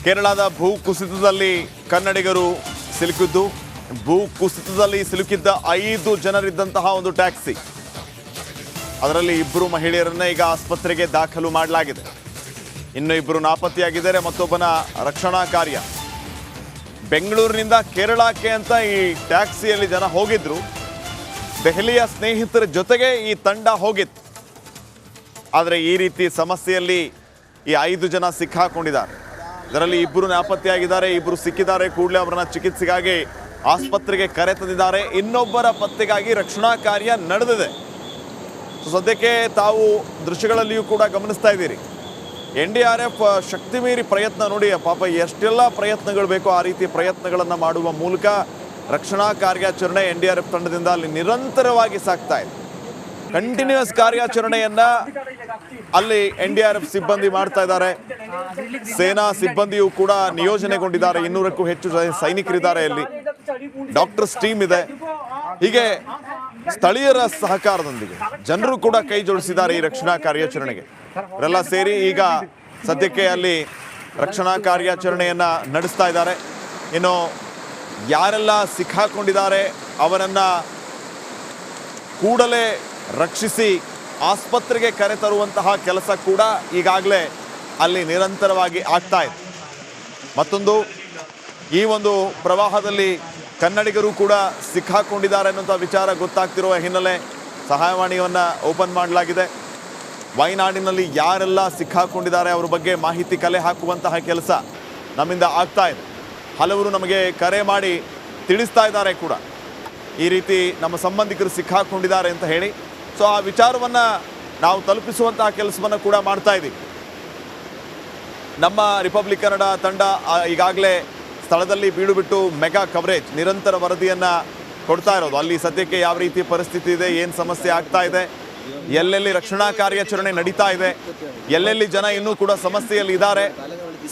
ಕೇರಳದ ಭೂ ಕುಸಿತದಲ್ಲಿ ಕನ್ನಡಿಗರು ಸಿಲುಕಿದ್ದು, ಭೂ ಕುಸಿತದಲ್ಲಿ ಸಿಲುಕಿದ್ದ 5 ಜನರಿದ್ದಂತಹ ಒಂದು ಟ್ಯಾಕ್ಸಿ, ಅದರಲ್ಲಿ 2 ಮಹಿಳೆಯರನ್ನ ಈಗ ಆಸ್ಪತ್ರೆಗೆ ದಾಖಲು ಮಾಡಲಾಗಿದೆ. ಇನ್ನು 2 ನಾಪತ್ತೆಯಾಗಿದ್ದಾರೆ. ಮತ್ತೊಬ್ಬನ ರಕ್ಷಣಾ ಕಾರ್ಯ. ಬೆಂಗಳೂರಿನಿಂದ ಕೇರಳಕ್ಕೆ ಅಂತ ಈ ಟ್ಯಾಕ್ಸಿಯಲ್ಲಿ ಜನ ಹೋಗಿದ್ರು. ದೆಹಲಿಯ ಸ್ನೇಹಿತರ ಜೊತೆಗೆ ಈ ತಂಡ ಹೋಗಿತ್ತು. ಆದರೆ ಈ ರೀತಿ ಸಮಸ್ಯೆಯಲ್ಲಿ ಈ 5 ಜನ ಸಿಕ್ಕಾಕೊಂಡಿದ್ದಾರೆ. ಇದರಲ್ಲಿ 2 ನಾಪತ್ತೆಯಾಗಿದ್ದಾರೆ, 2 ಸಿಕ್ಕಿದ್ದಾರೆ. ಕೂಡಲೇ ಅವರನ್ನ ಚಿಕಿತ್ಸೆಗಾಗಿ ಆಸ್ಪತ್ರೆಗೆ ಕರೆತಂದಿದ್ದಾರೆ. ಇನ್ನೊಬ್ಬರ ಪತ್ತೆಗಾಗಿ ರಕ್ಷಣಾ ಕಾರ್ಯ ನಡೆದಿದೆ. ಸದ್ಯಕ್ಕೆ ತಾವು ದೃಶ್ಯಗಳಲ್ಲಿಯೂ ಕೂಡ ಗಮನಿಸ್ತಾ ಇದ್ದೀರಿ. NDRF ಶಕ್ತಿ ಮೀರಿ ಪ್ರಯತ್ನ ನೋಡಿ, ಪಾಪ ಎಷ್ಟೆಲ್ಲ ಪ್ರಯತ್ನಗಳು ಬೇಕೋ ಆ ರೀತಿ ಪ್ರಯತ್ನಗಳನ್ನು ಮಾಡುವ ಮೂಲಕ ರಕ್ಷಣಾ ಕಾರ್ಯಾಚರಣೆ NDRF ತಂಡದಿಂದ ಅಲ್ಲಿ ನಿರಂತರವಾಗಿ ಸಾಗ್ತಾ ಇದೆ. ಕಂಟಿನ್ಯೂಸ್ ಕಾರ್ಯಾಚರಣೆಯನ್ನ ಅಲ್ಲಿ NDRF ಸಿಬ್ಬಂದಿ ಮಾಡ್ತಾ ಇದ್ದಾರೆ. ಸೇನಾ ಸಿಬ್ಬಂದಿಯೂ ಕೂಡ ನಿಯೋಜನೆಗೊಂಡಿದ್ದಾರೆ. 200ಕ್ಕೂ ಹೆಚ್ಚು ಸೈನಿಕರಿದ್ದಾರೆ. ಅಲ್ಲಿ ಡಾಕ್ಟರ್ಸ್ ಟೀಮ್ ಇದೆ. ಹೀಗೆ ಸ್ಥಳೀಯರ ಸಹಕಾರದೊಂದಿಗೆ ಜನರು ಕೂಡ ಕೈ ಜೋಡಿಸಿದ್ದಾರೆ ಈ ರಕ್ಷಣಾ ಕಾರ್ಯಾಚರಣೆಗೆ. ಇವರೆಲ್ಲ ಸೇರಿ ಈಗ ಸದ್ಯಕ್ಕೆ ಅಲ್ಲಿ ರಕ್ಷಣಾ ಕಾರ್ಯಾಚರಣೆಯನ್ನ ನಡೆಸ್ತಾ ಇದ್ದಾರೆ. ಇನ್ನು ಯಾರೆಲ್ಲ ಸಿಕ್ಕಾಕೊಂಡಿದ್ದಾರೆ ಅವರನ್ನ ಕೂಡಲೇ ರಕ್ಷಿಸಿ ಆಸ್ಪತ್ರೆಗೆ ಕರೆತರುವಂತಹ ಕೆಲಸ ಕೂಡ ಈಗಾಗಲೇ ಅಲ್ಲಿ ನಿರಂತರವಾಗಿ ಆಗ್ತಾ ಇದೆ. ಮತ್ತೊಂದು, ಈ ಒಂದು ಪ್ರವಾಹದಲ್ಲಿ ಕನ್ನಡಿಗರು ಕೂಡ ಸಿಕ್ಕಾಕೊಂಡಿದ್ದಾರೆ ಅನ್ನುವಂಥ ವಿಚಾರ ಗೊತ್ತಾಗ್ತಿರುವ ಹಿನ್ನೆಲೆ ಸಹಾಯವಾಣಿಯನ್ನು ಓಪನ್ ಮಾಡಲಾಗಿದೆ. ವಯನಾಡಿನಲ್ಲಿ ಯಾರೆಲ್ಲ ಸಿಕ್ಕಾಕೊಂಡಿದ್ದಾರೆ ಅವರ ಬಗ್ಗೆ ಮಾಹಿತಿ ಕಲೆ ಹಾಕುವಂತಹ ಕೆಲಸ ನಮ್ಮಿಂದ ಆಗ್ತಾ ಇದೆ. ಹಲವರು ನಮಗೆ ಕರೆ ಮಾಡಿ ತಿಳಿಸ್ತಾ ಇದ್ದಾರೆ ಕೂಡ, ಈ ರೀತಿ ನಮ್ಮ ಸಂಬಂಧಿಕರು ಸಿಕ್ಕಾಕೊಂಡಿದ್ದಾರೆ ಅಂತ ಹೇಳಿ. ಸೊ ಆ ವಿಚಾರವನ್ನು ನಾವು ತಲುಪಿಸುವಂತಹ ಕೆಲಸವನ್ನು ಕೂಡ ಮಾಡ್ತಾ ಇದ್ದೀವಿ. ನಮ್ಮ ರಿಪಬ್ಲಿಕ್ ಕನ್ನಡ ತಂಡ ಈಗಾಗಲೇ ಸ್ಥಳದಲ್ಲಿ ಬೀಡು ಬಿಟ್ಟು ಮೆಗಾ ಕವರೇಜ್, ನಿರಂತರ ವರದಿಯನ್ನು ಕೊಡ್ತಾ ಇರೋದು. ಅಲ್ಲಿ ಸದ್ಯಕ್ಕೆ ಯಾವ ರೀತಿ ಪರಿಸ್ಥಿತಿ ಇದೆ, ಏನು ಸಮಸ್ಯೆ ಆಗ್ತಾ ಇದೆ, ಎಲ್ಲೆಲ್ಲಿ ರಕ್ಷಣಾ ಕಾರ್ಯಾಚರಣೆ ನಡೀತಾ ಇದೆ, ಎಲ್ಲೆಲ್ಲಿ ಜನ ಇನ್ನೂ ಕೂಡ ಸಮಸ್ಯೆಯಲ್ಲಿ ಇದ್ದಾರೆ,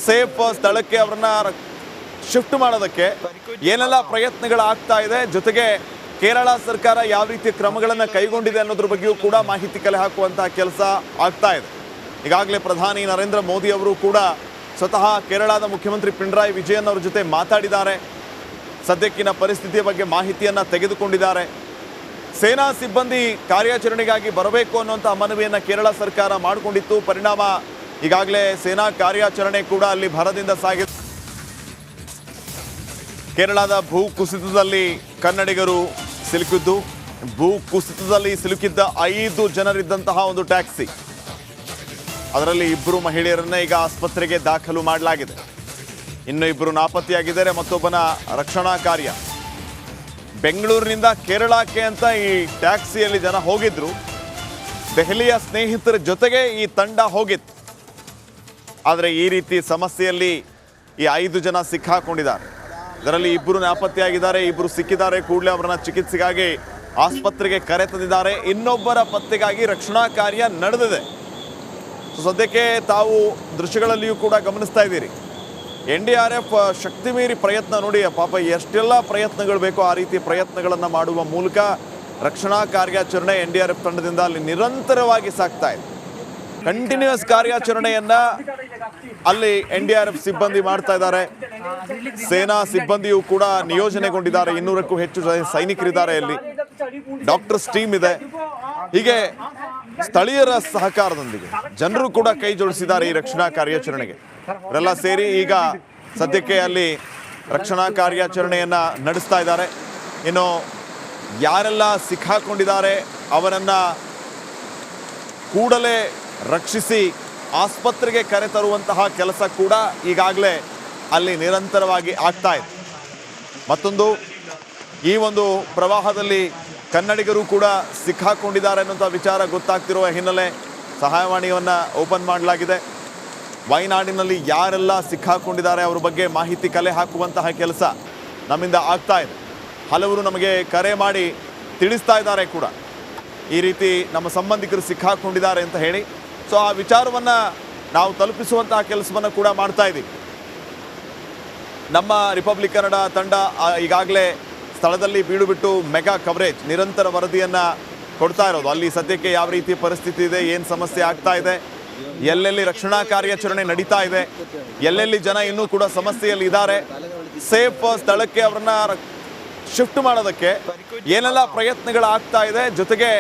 ಸೇಫ್ ಸ್ಥಳಕ್ಕೆ ಅವರನ್ನ ಶಿಫ್ಟ್ ಮಾಡೋದಕ್ಕೆ ಏನೆಲ್ಲ ಪ್ರಯತ್ನಗಳಾಗ್ತಾ ಇದೆ, ಜೊತೆಗೆ ಕೇರಳ ಸರ್ಕಾರ ಯಾವ ರೀತಿಯ ಕ್ರಮಗಳನ್ನು ಕೈಗೊಂಡಿದೆ ಅನ್ನೋದ್ರ ಬಗ್ಗೆಯೂ ಕೂಡ ಮಾಹಿತಿ ಕಲೆ ಹಾಕುವಂತಹ ಕೆಲಸ ಆಗ್ತಾ ಇದೆ. ಈಗಾಗಲೇ ಪ್ರಧಾನಿ ನರೇಂದ್ರ ಮೋದಿ ಅವರು ಕೂಡ ಸ್ವತಃ ಕೇರಳದ ಮುಖ್ಯಮಂತ್ರಿ ಪಿಣರಾಯಿ ವಿಜಯನ್ ಅವರ ಜೊತೆ ಮಾತಾಡಿದ್ದಾರೆ. ಸದ್ಯಕ್ಕಿನ ಪರಿಸ್ಥಿತಿಯ ಬಗ್ಗೆ ಮಾಹಿತಿಯನ್ನು ತೆಗೆದುಕೊಂಡಿದ್ದಾರೆ. ಸೇನಾ ಸಿಬ್ಬಂದಿ ಕಾರ್ಯಾಚರಣೆಗಾಗಿ ಬರಬೇಕು ಅನ್ನುವಂಥ ಮನವಿಯನ್ನು ಕೇರಳ ಸರ್ಕಾರ ಮಾಡಿಕೊಂಡಿತ್ತು. ಪರಿಣಾಮ ಈಗಾಗಲೇ ಸೇನಾ ಕಾರ್ಯಾಚರಣೆ ಕೂಡ ಅಲ್ಲಿ ಭರದಿಂದ ಸಾಗಿದೆ. ಕೇರಳದ ಭೂ ಕುಸಿತದಲ್ಲಿ ಕನ್ನಡಿಗರು ಸಿಲುಕಿದ್ದು, ಭೂ ಕುಸಿತದಲ್ಲಿ ಸಿಲುಕಿದ್ದ 5 ಜನರಿದ್ದಂತಹ ಒಂದು ಟ್ಯಾಕ್ಸಿ, ಅದರಲ್ಲಿ 2 ಮಹಿಳೆಯರನ್ನ ಈಗ ಆಸ್ಪತ್ರೆಗೆ ದಾಖಲು ಮಾಡಲಾಗಿದೆ. ಇನ್ನು 2 ನಾಪತ್ತೆಯಾಗಿದ್ದಾರೆ. ಮತ್ತೊಬ್ಬನ ರಕ್ಷಣಾ ಕಾರ್ಯ. ಬೆಂಗಳೂರಿನಿಂದ ಕೇರಳಕ್ಕೆ ಅಂತ ಈ ಟ್ಯಾಕ್ಸಿಯಲ್ಲಿ ಜನ ಹೋಗಿದ್ರು. ದೆಹಲಿಯ ಸ್ನೇಹಿತರ ಜೊತೆಗೆ ಈ ತಂಡ ಹೋಗಿತ್ತು. ಆದರೆ ಈ ರೀತಿ ಸಮಸ್ಯೆಯಲ್ಲಿ ಈ 5 ಜನ ಸಿಕ್ಕಾಕೊಂಡಿದ್ದಾರೆ. ಇದರಲ್ಲಿ 2 ನಾಪತ್ತೆಯಾಗಿದ್ದಾರೆ, 2 ಸಿಕ್ಕಿದ್ದಾರೆ. ಕೂಡಲೇ ಅವರನ್ನ ಚಿಕಿತ್ಸೆಗಾಗಿ ಆಸ್ಪತ್ರೆಗೆ ಕರೆತಂದಿದ್ದಾರೆ. ಇನ್ನೊಬ್ಬರ ಪತ್ತೆಗಾಗಿ ರಕ್ಷಣಾ ಕಾರ್ಯ ನಡೆದಿದೆ. ಸದ್ಯಕ್ಕೆ ತಾವು ದೃಶ್ಯಗಳಲ್ಲಿಯೂ ಕೂಡ ಗಮನಿಸ್ತಾ ಇದ್ದೀರಿ. NDRF ಶಕ್ತಿ ಮೀರಿ ಪ್ರಯತ್ನ ನೋಡಿ, ಪಾಪ ಎಷ್ಟೆಲ್ಲ ಪ್ರಯತ್ನಗಳು ಬೇಕೋ ಆ ರೀತಿ ಪ್ರಯತ್ನಗಳನ್ನು ಮಾಡುವ ಮೂಲಕ ರಕ್ಷಣಾ ಕಾರ್ಯಾಚರಣೆ NDRF ತಂಡದಿಂದ ಅಲ್ಲಿ ನಿರಂತರವಾಗಿ ಸಾಗ್ತಾ ಇದೆ. ಕಂಟಿನ್ಯೂಸ್ ಕಾರ್ಯಾಚರಣೆಯನ್ನ ಅಲ್ಲಿ NDRF ಸಿಬ್ಬಂದಿ ಮಾಡ್ತಾ ಇದ್ದಾರೆ. ಸೇನಾ ಸಿಬ್ಬಂದಿಯೂ ಕೂಡ ನಿಯೋಜನೆಗೊಂಡಿದ್ದಾರೆ. 200ಕ್ಕೂ ಹೆಚ್ಚು ಸೈನಿಕರಿದ್ದಾರೆ. ಅಲ್ಲಿ ಡಾಕ್ಟರ್ಸ್ ಟೀಮ್ ಇದೆ. ಹೀಗೆ ಸ್ಥಳೀಯರ ಸಹಕಾರದೊಂದಿಗೆ ಜನರು ಕೂಡ ಕೈ ಜೋಡಿಸಿದ್ದಾರೆ ಈ ರಕ್ಷಣಾ ಕಾರ್ಯಾಚರಣೆಗೆ. ಇವರೆಲ್ಲ ಸೇರಿ ಈಗ ಸದ್ಯಕ್ಕೆ ಅಲ್ಲಿ ರಕ್ಷಣಾ ಕಾರ್ಯಾಚರಣೆಯನ್ನ ನಡೆಸ್ತಾ ಇದ್ದಾರೆ. ಇನ್ನು ಯಾರೆಲ್ಲ ಸಿಕ್ಕಾಕೊಂಡಿದ್ದಾರೆ ಅವರನ್ನ ಕೂಡಲೇ ರಕ್ಷಿಸಿ ಆಸ್ಪತ್ರೆಗೆ ಕರೆತರುವಂತಹ ಕೆಲಸ ಕೂಡ ಈಗಾಗಲೇ ಅಲ್ಲಿ ನಿರಂತರವಾಗಿ ಆಗ್ತಾ ಇದೆ. ಮತ್ತೊಂದು, ಈ ಒಂದು ಪ್ರವಾಹದಲ್ಲಿ ಕನ್ನಡಿಗರು ಕೂಡ ಸಿಕ್ಕಾಕೊಂಡಿದ್ದಾರೆ ಅನ್ನುವಂಥ ವಿಚಾರ ಗೊತ್ತಾಗ್ತಿರುವ ಹಿನ್ನೆಲೆ ಸಹಾಯವಾಣಿಯನ್ನು ಓಪನ್ ಮಾಡಲಾಗಿದೆ. ವಯನಾಡಿನಲ್ಲಿ ಯಾರೆಲ್ಲ ಸಿಕ್ಕಾಕೊಂಡಿದ್ದಾರೆ ಅವರ ಬಗ್ಗೆ ಮಾಹಿತಿ ಕಲೆ ಹಾಕುವಂತಹ ಕೆಲಸ ನಮ್ಮಿಂದ ಆಗ್ತಾ ಇದೆ. ಹಲವರು ನಮಗೆ ಕರೆ ಮಾಡಿ ತಿಳಿಸ್ತಾ ಇದ್ದಾರೆ ಕೂಡ, ಈ ರೀತಿ ನಮ್ಮ ಸಂಬಂಧಿಕರು ಸಿಕ್ಕಾಕೊಂಡಿದ್ದಾರೆ ಅಂತ ಹೇಳಿ. ಸೊ ಆ ವಿಚಾರವನ್ನು ನಾವು ತಲುಪಿಸುವಂತಹ ಕೆಲಸವನ್ನು ಕೂಡ ಮಾಡ್ತಾ ಇದ್ದೀವಿ. ನಮ್ಮ ರಿಪಬ್ಲಿಕ್ ಕನ್ನಡ ತಂಡ ಈಗಾಗಲೇ ಸ್ಥಳದಲ್ಲಿ ಬೀಡು ಬಿಟ್ಟು ಮೆಗಾ ಕವರೇಜ್, ನಿರಂತರ ವರದಿಯನ್ನು ಕೊಡ್ತಾ ಇರೋದು. ಅಲ್ಲಿ ಸದ್ಯಕ್ಕೆ ಯಾವ ರೀತಿ ಪರಿಸ್ಥಿತಿ ಇದೆ, ಏನು ಸಮಸ್ಯೆ ಆಗ್ತಾ ಇದೆ, ಎಲ್ಲೆಲ್ಲಿ ರಕ್ಷಣಾ ಕಾರ್ಯಾಚರಣೆ ನಡೀತಾ ಇದೆ, ಎಲ್ಲೆಲ್ಲಿ ಜನ ಇನ್ನೂ ಕೂಡ ಸಮಸ್ಯೆಯಲ್ಲಿ ಇದ್ದಾರೆ, ಸೇಫ್ ಸ್ಥಳಕ್ಕೆ ಅವರನ್ನ ಶಿಫ್ಟ್ ಮಾಡೋದಕ್ಕೆ ಏನೆಲ್ಲ ಪ್ರಯತ್ನಗಳಾಗ್ತಾ ಇದೆ, ಜೊತೆಗೆ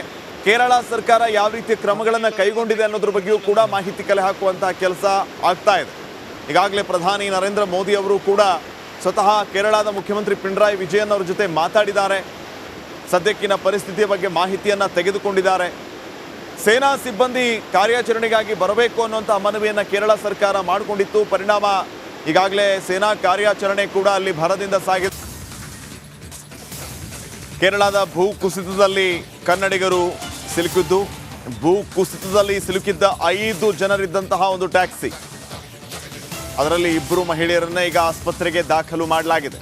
ಕೇರಳ ಸರ್ಕಾರ ಯಾವ ರೀತಿಯ ಕ್ರಮಗಳನ್ನು ಕೈಗೊಂಡಿದೆ ಅನ್ನೋದ್ರ ಬಗ್ಗೆಯೂ ಕೂಡ ಮಾಹಿತಿ ಕಲೆ ಹಾಕುವಂತಹ ಕೆಲಸ ಆಗ್ತಾ ಇದೆ. ಈಗಾಗಲೇ ಪ್ರಧಾನಿ ನರೇಂದ್ರ ಮೋದಿ ಅವರು ಕೂಡ ಸ್ವತಃ ಕೇರಳದ ಮುಖ್ಯಮಂತ್ರಿ ಪಿಣರಾಯಿ ವಿಜಯನ್ ಅವರ ಜೊತೆ ಮಾತಾಡಿದ್ದಾರೆ. ಸದ್ಯಕ್ಕಿನ ಪರಿಸ್ಥಿತಿಯ ಬಗ್ಗೆ ಮಾಹಿತಿಯನ್ನು ತೆಗೆದುಕೊಂಡಿದ್ದಾರೆ. ಸೇನಾ ಸಿಬ್ಬಂದಿ ಕಾರ್ಯಾಚರಣೆಗಾಗಿ ಬರಬೇಕು ಅನ್ನುವಂಥ ಮನವಿಯನ್ನು ಕೇರಳ ಸರ್ಕಾರ ಮಾಡಿಕೊಂಡಿತ್ತು. ಪರಿಣಾಮ ಈಗಾಗಲೇ ಸೇನಾ ಕಾರ್ಯಾಚರಣೆ ಕೂಡ ಅಲ್ಲಿ ಭರದಿಂದ ಸಾಗಿದೆ. ಕೇರಳದ ಭೂ ಕುಸಿತದಲ್ಲಿ ಕನ್ನಡಿಗರು ಸಿಲುಕಿದ್ದು, ಭೂ ಕುಸಿತದಲ್ಲಿ ಸಿಲುಕಿದ್ದ 5 ಜನರಿದ್ದಂತಹ ಒಂದು ಟ್ಯಾಕ್ಸಿ, ಅದರಲ್ಲಿ 2 ಮಹಿಳೆಯರನ್ನ ಈಗ ಆಸ್ಪತ್ರೆಗೆ ದಾಖಲು ಮಾಡಲಾಗಿದೆ.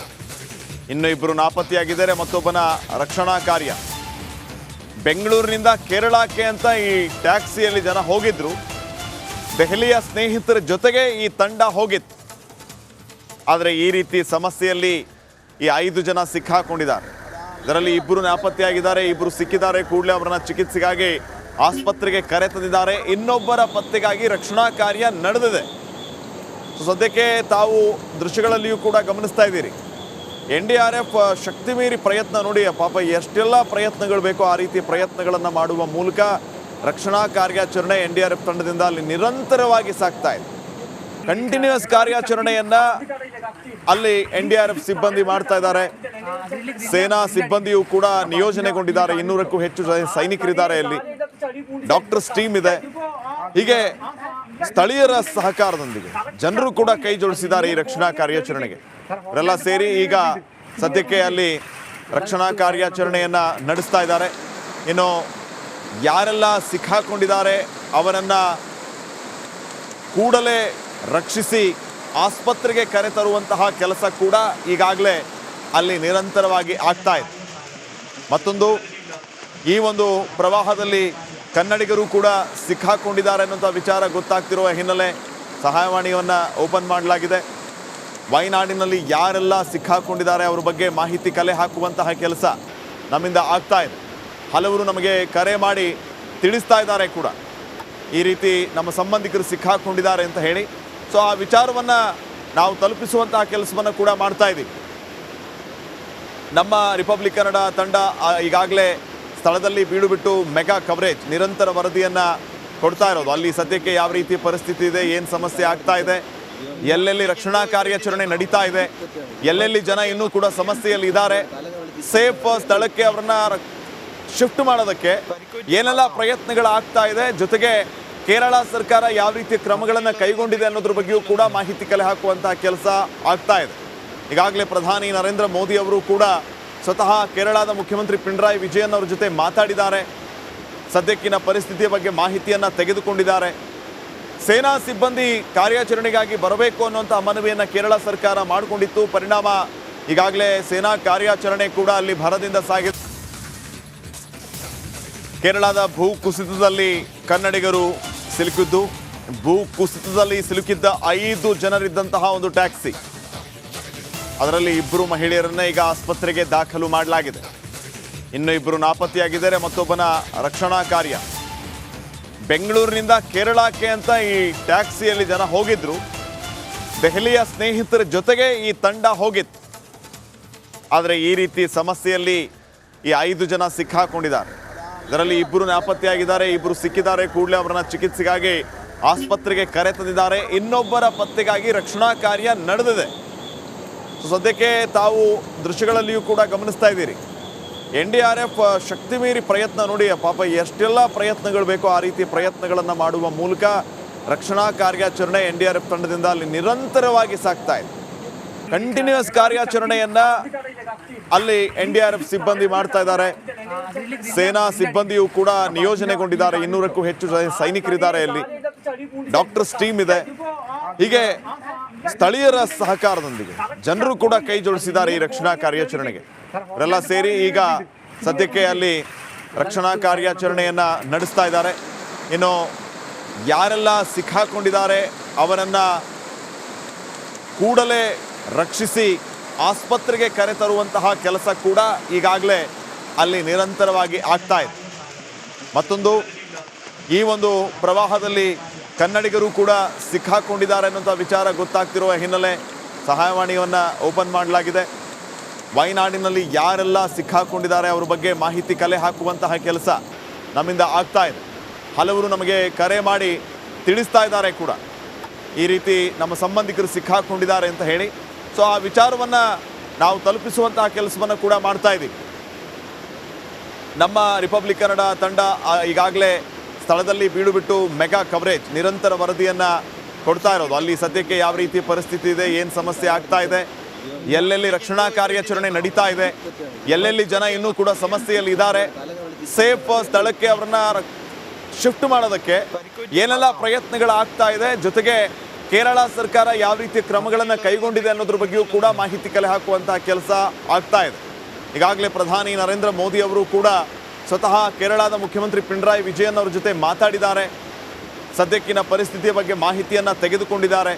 ಇನ್ನು 2 ನಾಪತ್ತೆಯಾಗಿದ್ದಾರೆ. ಮತ್ತೊಬ್ಬನ ರಕ್ಷಣಾ ಕಾರ್ಯ. ಬೆಂಗಳೂರಿನಿಂದ ಕೇರಳಕ್ಕೆ ಅಂತ ಈ ಟ್ಯಾಕ್ಸಿಯಲ್ಲಿ ಜನ ಹೋಗಿದ್ರು. ದೆಹಲಿಯ ಸ್ನೇಹಿತರ ಜೊತೆಗೆ ಈ ತಂಡ ಹೋಗಿತ್ತು. ಆದರೆ ಈ ರೀತಿ ಸಮಸ್ಯೆಯಲ್ಲಿ ಈ 5 ಜನ ಸಿಕ್ಕಾಕೊಂಡಿದ್ದಾರೆ. ಇದರಲ್ಲಿ 2 ನಾಪತ್ತೆಯಾಗಿದ್ದಾರೆ, 2 ಸಿಕ್ಕಿದ್ದಾರೆ. ಕೂಡಲೇ ಅವರನ್ನ ಚಿಕಿತ್ಸೆಗಾಗಿ ಆಸ್ಪತ್ರೆಗೆ ಕರೆತಂದಿದ್ದಾರೆ. ಇನ್ನೊಬ್ಬರ ಪತ್ತೆಗಾಗಿ ರಕ್ಷಣಾ ಕಾರ್ಯ ನಡೆದಿದೆ. ಸದ್ಯಕ್ಕೆ ತಾವು ದೃಶ್ಯಗಳಲ್ಲಿಯೂ ಕೂಡ ಗಮನಿಸ್ತಾ ಇದ್ದೀರಿ. NDRF ಶಕ್ತಿ ಮೀರಿ ಪ್ರಯತ್ನ ನೋಡಿ, ಪಾಪ ಎಷ್ಟೆಲ್ಲ ಪ್ರಯತ್ನಗಳು ಬೇಕೋ ಆ ರೀತಿ ಪ್ರಯತ್ನಗಳನ್ನು ಮಾಡುವ ಮೂಲಕ ರಕ್ಷಣಾ ಕಾರ್ಯಾಚರಣೆ NDRF ತಂಡದಿಂದ ಅಲ್ಲಿ ನಿರಂತರವಾಗಿ ಸಾಗ್ತಾ ಇದೆ. ಕಂಟಿನ್ಯೂಸ್ ಕಾರ್ಯಾಚರಣೆಯನ್ನ ಅಲ್ಲಿ NDRF ಸಿಬ್ಬಂದಿ ಮಾಡ್ತಾ ಇದ್ದಾರೆ. ಸೇನಾ ಸಿಬ್ಬಂದಿಯೂ ಕೂಡ ನಿಯೋಜನೆಗೊಂಡಿದ್ದಾರೆ. 200ಕ್ಕೂ ಹೆಚ್ಚು ಸೈನಿಕರಿದ್ದಾರೆ. ಇಲ್ಲಿ ಡಾಕ್ಟರ್ಸ್ ಟೀಮ್ ಇದೆ. ಹೀಗೆ ಸ್ಥಳೀಯರ ಸಹಕಾರದೊಂದಿಗೆ ಜನರು ಕೂಡ ಕೈ ಜೋಡಿಸಿದ್ದಾರೆ ಈ ರಕ್ಷಣಾ ಕಾರ್ಯಾಚರಣೆಗೆ. ಇವರೆಲ್ಲ ಸೇರಿ ಈಗ ಸದ್ಯಕ್ಕೆ ಅಲ್ಲಿ ರಕ್ಷಣಾ ಕಾರ್ಯಾಚರಣೆಯನ್ನ ನಡೆಸ್ತಾ ಇದ್ದಾರೆ. ಇನ್ನು ಯಾರೆಲ್ಲ ಸಿಕ್ಕಾಕೊಂಡಿದ್ದಾರೆ ಅವರನ್ನ ಕೂಡಲೇ ರಕ್ಷಿಸಿ ಆಸ್ಪತ್ರೆಗೆ ಕರೆತರುವಂತಹ ಕೆಲಸ ಕೂಡ ಈಗಾಗಲೇ ಅಲ್ಲಿ ನಿರಂತರವಾಗಿ ಆಗ್ತಾ ಇದೆ. ಮತ್ತೊಂದು, ಈ ಒಂದು ಪ್ರವಾಹದಲ್ಲಿ ಕನ್ನಡಿಗರು ಕೂಡ ಸಿಕ್ಕಾಕೊಂಡಿದ್ದಾರೆ ಅನ್ನೋಂಥ ವಿಚಾರ ಗೊತ್ತಾಗ್ತಿರುವ ಹಿನ್ನೆಲೆ ಸಹಾಯವಾಣಿಯನ್ನು ಓಪನ್ ಮಾಡಲಾಗಿದೆ. ವಯನಾಡಿನಲ್ಲಿ ಯಾರೆಲ್ಲ ಸಿಕ್ಕಾಕೊಂಡಿದ್ದಾರೆ ಅವರ ಬಗ್ಗೆ ಮಾಹಿತಿ ಕಲೆ ಹಾಕುವಂತಹ ಕೆಲಸ ನಮ್ಮಿಂದ ಆಗ್ತಾ ಇದೆ. ಹಲವರು ನಮಗೆ ಕರೆ ಮಾಡಿ ತಿಳಿಸ್ತಾ ಇದ್ದಾರೆ ಕೂಡ, ಈ ರೀತಿ ನಮ್ಮ ಸಂಬಂಧಿಕರು ಸಿಕ್ಕಾಕೊಂಡಿದ್ದಾರೆ ಅಂತ ಹೇಳಿ. ಸೊ ಆ ವಿಚಾರವನ್ನು ನಾವು ತಲುಪಿಸುವಂತಹ ಕೆಲಸವನ್ನು ಕೂಡ ಮಾಡ್ತಾ ಇದ್ದೀವಿ. ನಮ್ಮ ರಿಪಬ್ಲಿಕ್ ಕನ್ನಡ ತಂಡ ಈಗಾಗಲೇ ಸ್ಥಳದಲ್ಲಿ ಬೀಡು ಬಿಟ್ಟು ಮೆಗಾ ಕವರೇಜ್ ನಿರಂತರ ವರದಿಯನ್ನು ಕೊಡ್ತಾ ಇರೋದು. ಅಲ್ಲಿ ಸದ್ಯಕ್ಕೆ ಯಾವ ರೀತಿ ಪರಿಸ್ಥಿತಿ ಇದೆ, ಏನು ಸಮಸ್ಯೆ ಆಗ್ತಾ ಇದೆ, ಎಲ್ಲೆಲ್ಲಿ ರಕ್ಷಣಾ ಕಾರ್ಯಾಚರಣೆ ನಡೀತಾ ಇದೆ, ಎಲ್ಲೆಲ್ಲಿ ಜನ ಇನ್ನೂ ಕೂಡ ಸಮಸ್ಯೆಯಲ್ಲಿ ಇದ್ದಾರೆ, ಸೇಫ್ ಸ್ಥಳಕ್ಕೆ ಅವರನ್ನ ಶಿಫ್ಟ್ ಮಾಡೋದಕ್ಕೆ ಏನೆಲ್ಲ ಪ್ರಯತ್ನಗಳಾಗ್ತಾ ಇದೆ, ಜೊತೆಗೆ ಕೇರಳ ಸರ್ಕಾರ ಯಾವ ರೀತಿಯ ಕ್ರಮಗಳನ್ನು ಕೈಗೊಂಡಿದೆ ಅನ್ನೋದ್ರ ಬಗ್ಗೆಯೂ ಕೂಡ ಮಾಹಿತಿ ಕಲೆ ಹಾಕುವಂತಹ ಕೆಲಸ ಆಗ್ತಾ ಇದೆ. ಈಗಾಗಲೇ ಪ್ರಧಾನಿ ನರೇಂದ್ರ ಮೋದಿ ಅವರು ಕೂಡ ಸ್ವತಃ ಕೇರಳದ ಮುಖ್ಯಮಂತ್ರಿ ಪಿಣರಾಯಿ ವಿಜಯನ್ ಅವರ ಜೊತೆ ಮಾತಾಡಿದ್ದಾರೆ. ಸದ್ಯಕ್ಕಿನ ಪರಿಸ್ಥಿತಿಯ ಬಗ್ಗೆ ಮಾಹಿತಿಯನ್ನು ತೆಗೆದುಕೊಂಡಿದ್ದಾರೆ. ಸೇನಾ ಸಿಬ್ಬಂದಿ ಕಾರ್ಯಾಚರಣೆಗಾಗಿ ಬರಬೇಕು ಅನ್ನುವಂಥ ಮನವಿಯನ್ನು ಕೇರಳ ಸರ್ಕಾರ ಮಾಡಿಕೊಂಡಿತ್ತು. ಪರಿಣಾಮ ಈಗಾಗಲೇ ಸೇನಾ ಕಾರ್ಯಾಚರಣೆ ಕೂಡ ಅಲ್ಲಿ ಭರದಿಂದ ಸಾಗಿದೆ. ಕೇರಳದ ಭೂ ಕುಸಿತದಲ್ಲಿ ಕನ್ನಡಿಗರು ಸಿಲುಕಿದ್ದು, ಭೂ ಕುಸಿತದಲ್ಲಿ ಸಿಲುಕಿದ್ದ 5 ಜನರಿದ್ದಂತಹ ಒಂದು ಟ್ಯಾಕ್ಸಿ, ಅದರಲ್ಲಿ 2 ಮಹಿಳೆಯರನ್ನ ಈಗ ಆಸ್ಪತ್ರೆಗೆ ದಾಖಲು ಮಾಡಲಾಗಿದೆ. ಇನ್ನು 2 ನಾಪತ್ತೆಯಾಗಿದ್ದಾರೆ. ಮತ್ತೊಬ್ಬನ ರಕ್ಷಣಾ ಕಾರ್ಯ. ಬೆಂಗಳೂರಿನಿಂದ ಕೇರಳಕ್ಕೆ ಅಂತ ಈ ಟ್ಯಾಕ್ಸಿಯಲ್ಲಿ ಜನ ಹೋಗಿದ್ರು. ದೆಹಲಿಯ ಸ್ನೇಹಿತರ ಜೊತೆಗೆ ಈ ತಂಡ ಹೋಗಿತ್ತು. ಆದರೆ ಈ ರೀತಿ ಸಮಸ್ಯೆಯಲ್ಲಿ ಈ 5 ಜನ ಸಿಕ್ಕಾಕೊಂಡಿದ್ದಾರೆ. ಇದರಲ್ಲಿ 2 ನಾಪತ್ತೆಯಾಗಿದ್ದಾರೆ, 2 ಸಿಕ್ಕಿದ್ದಾರೆ. ಕೂಡಲೇ ಅವರನ್ನ ಚಿಕಿತ್ಸೆಗಾಗಿ ಆಸ್ಪತ್ರೆಗೆ ಕರೆತಂದಿದ್ದಾರೆ. ಇನ್ನೊಬ್ಬರ ಪತ್ತೆಗಾಗಿ ರಕ್ಷಣಾ ಕಾರ್ಯ ನಡೆದಿದೆ. ಸದ್ಯಕ್ಕೆ ತಾವು ದೃಶ್ಯಗಳಲ್ಲಿಯೂ ಕೂಡ ಗಮನಿಸ್ತಾ ಇದ್ದೀರಿ. NDRF ಶಕ್ತಿ ಮೀರಿ ಪ್ರಯತ್ನ ನೋಡಿ, ಪಾಪ ಎಷ್ಟೆಲ್ಲ ಪ್ರಯತ್ನಗಳು ಬೇಕೋ ಆ ರೀತಿ ಪ್ರಯತ್ನಗಳನ್ನು ಮಾಡುವ ಮೂಲಕ ರಕ್ಷಣಾ ಕಾರ್ಯಾಚರಣೆ NDRF ತಂಡದಿಂದ ಅಲ್ಲಿ ನಿರಂತರವಾಗಿ ಸಾಗ್ತಾ ಇದೆ. ಕಂಟಿನ್ಯೂಸ್ ಕಾರ್ಯಾಚರಣೆಯನ್ನ ಅಲ್ಲಿ NDRF ಸಿಬ್ಬಂದಿ ಮಾಡ್ತಾ ಇದ್ದಾರೆ. ಸೇನಾ ಸಿಬ್ಬಂದಿಯೂ ಕೂಡ ನಿಯೋಜನೆಗೊಂಡಿದ್ದಾರೆ. 200ಕ್ಕೂ ಹೆಚ್ಚು ಸೈನಿಕರಿದ್ದಾರೆ. ಇಲ್ಲಿ ಡಾಕ್ಟರ್ಸ್ ಟೀಮ್ ಇದೆ. ಹೀಗೆ ಸ್ಥಳೀಯರ ಸಹಕಾರದೊಂದಿಗೆ ಜನರು ಕೂಡ ಕೈ ಜೋಡಿಸಿದ್ದಾರೆ ಈ ರಕ್ಷಣಾ ಕಾರ್ಯಾಚರಣೆಗೆ. ಇವರೆಲ್ಲ ಸೇರಿ ಈಗ ಸದ್ಯಕ್ಕೆ ಅಲ್ಲಿ ರಕ್ಷಣಾ ಕಾರ್ಯಾಚರಣೆಯನ್ನ ನಡೆಸ್ತಾ ಇದ್ದಾರೆ. ಇನ್ನು ಯಾರೆಲ್ಲ ಸಿಕ್ಕಾಕೊಂಡಿದ್ದಾರೆ ಅವರನ್ನ ಕೂಡಲೇ ರಕ್ಷಿಸಿ ಆಸ್ಪತ್ರೆಗೆ ಕರೆತರುವಂತಹ ಕೆಲಸ ಕೂಡ ಈಗಾಗಲೇ ಅಲ್ಲಿ ನಿರಂತರವಾಗಿ ಆಗ್ತಾ ಇದೆ. ಮತ್ತೊಂದು, ಈ ಒಂದು ಪ್ರವಾಹದಲ್ಲಿ ಕನ್ನಡಿಗರು ಕೂಡ ಸಿಕ್ಕಾಕೊಂಡಿದ್ದಾರೆ ಅನ್ನೋಂಥ ವಿಚಾರ ಗೊತ್ತಾಗ್ತಿರುವ ಹಿನ್ನೆಲೆ ಸಹಾಯವಾಣಿಯನ್ನು ಓಪನ್ ಮಾಡಲಾಗಿದೆ. ವಯನಾಡಿನಲ್ಲಿ ಯಾರೆಲ್ಲ ಸಿಕ್ಕಾಕೊಂಡಿದ್ದಾರೆ ಅವ್ರ ಬಗ್ಗೆ ಮಾಹಿತಿ ಕಲೆ ಹಾಕುವಂತಹ ಕೆಲಸ ನಮ್ಮಿಂದ ಆಗ್ತಾ ಇದೆ. ಹಲವರು ನಮಗೆ ಕರೆ ಮಾಡಿ ತಿಳಿಸ್ತಾ ಇದ್ದಾರೆ ಕೂಡ, ಈ ರೀತಿ ನಮ್ಮ ಸಂಬಂಧಿಕರು ಸಿಕ್ಕಾಕೊಂಡಿದ್ದಾರೆ ಅಂತ ಹೇಳಿ. ಸೊ ಆ ವಿಚಾರವನ್ನು ನಾವು ತಲುಪಿಸುವಂತಹ ಕೆಲಸವನ್ನು ಕೂಡ ಮಾಡ್ತಾ ಇದ್ದೀವಿ. ನಮ್ಮ ರಿಪಬ್ಲಿಕ್ ಕನ್ನಡ ತಂಡ ಈಗಾಗಲೇ ಸ್ಥಳದಲ್ಲಿ ಬೀಡು ಬಿಟ್ಟು ಮೆಗಾ ಕವರೇಜ್ ನಿರಂತರ ವರದಿಯನ್ನು ಕೊಡ್ತಾ ಇರೋದು. ಅಲ್ಲಿ ಸದ್ಯಕ್ಕೆ ಯಾವ ರೀತಿ ಪರಿಸ್ಥಿತಿ ಇದೆ, ಏನು ಸಮಸ್ಯೆ ಆಗ್ತಾ ಇದೆ, ಎಲ್ಲೆಲ್ಲಿ ರಕ್ಷಣಾ ಕಾರ್ಯಾಚರಣೆ ನಡೀತಾ ಇದೆ, ಎಲ್ಲೆಲ್ಲಿ ಜನ ಇನ್ನೂ ಕೂಡ ಸಮಸ್ಯೆಯಲ್ಲಿ ಇದ್ದಾರೆ, ಸೇಫ್ ಸ್ಥಳಕ್ಕೆ ಅವರನ್ನ ಶಿಫ್ಟ್ ಮಾಡೋದಕ್ಕೆ ಏನೆಲ್ಲ ಪ್ರಯತ್ನಗಳಾಗ್ತಾ ಇದೆ, ಜೊತೆಗೆ ಕೇರಳ ಸರ್ಕಾರ ಯಾವ ರೀತಿಯ ಕ್ರಮಗಳನ್ನು ಕೈಗೊಂಡಿದೆ ಅನ್ನೋದ್ರ ಬಗ್ಗೆಯೂ ಕೂಡ ಮಾಹಿತಿ ಕಲೆ ಹಾಕುವಂತಹ ಕೆಲಸ ಆಗ್ತಾ ಇದೆ. ಈಗಾಗಲೇ ಪ್ರಧಾನಿ ನರೇಂದ್ರ ಮೋದಿ ಅವರು ಕೂಡ ಸ್ವತಃ ಕೇರಳದ ಮುಖ್ಯಮಂತ್ರಿ ಪಿಣರಾಯಿ ವಿಜಯನ್ ಅವರ ಜೊತೆ ಮಾತಾಡಿದ್ದಾರೆ. ಸದ್ಯಕ್ಕಿನ ಪರಿಸ್ಥಿತಿಯ ಬಗ್ಗೆ ಮಾಹಿತಿಯನ್ನು ತೆಗೆದುಕೊಂಡಿದ್ದಾರೆ.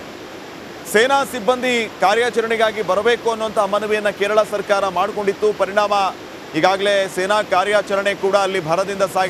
ಸೇನಾ ಸಿಬ್ಬಂದಿ ಕಾರ್ಯಾಚರಣೆಗಾಗಿ ಬರಬೇಕು ಅನ್ನುವಂಥ ಮನವಿಯನ್ನು ಕೇರಳ ಸರ್ಕಾರ ಮಾಡಿಕೊಂಡಿತ್ತು. ಪರಿಣಾಮ ಈಗಾಗಲೇ ಸೇನಾ ಕಾರ್ಯಾಚರಣೆ ಕೂಡ ಅಲ್ಲಿ ಭರದಿಂದ ಸಾಗಿದೆ.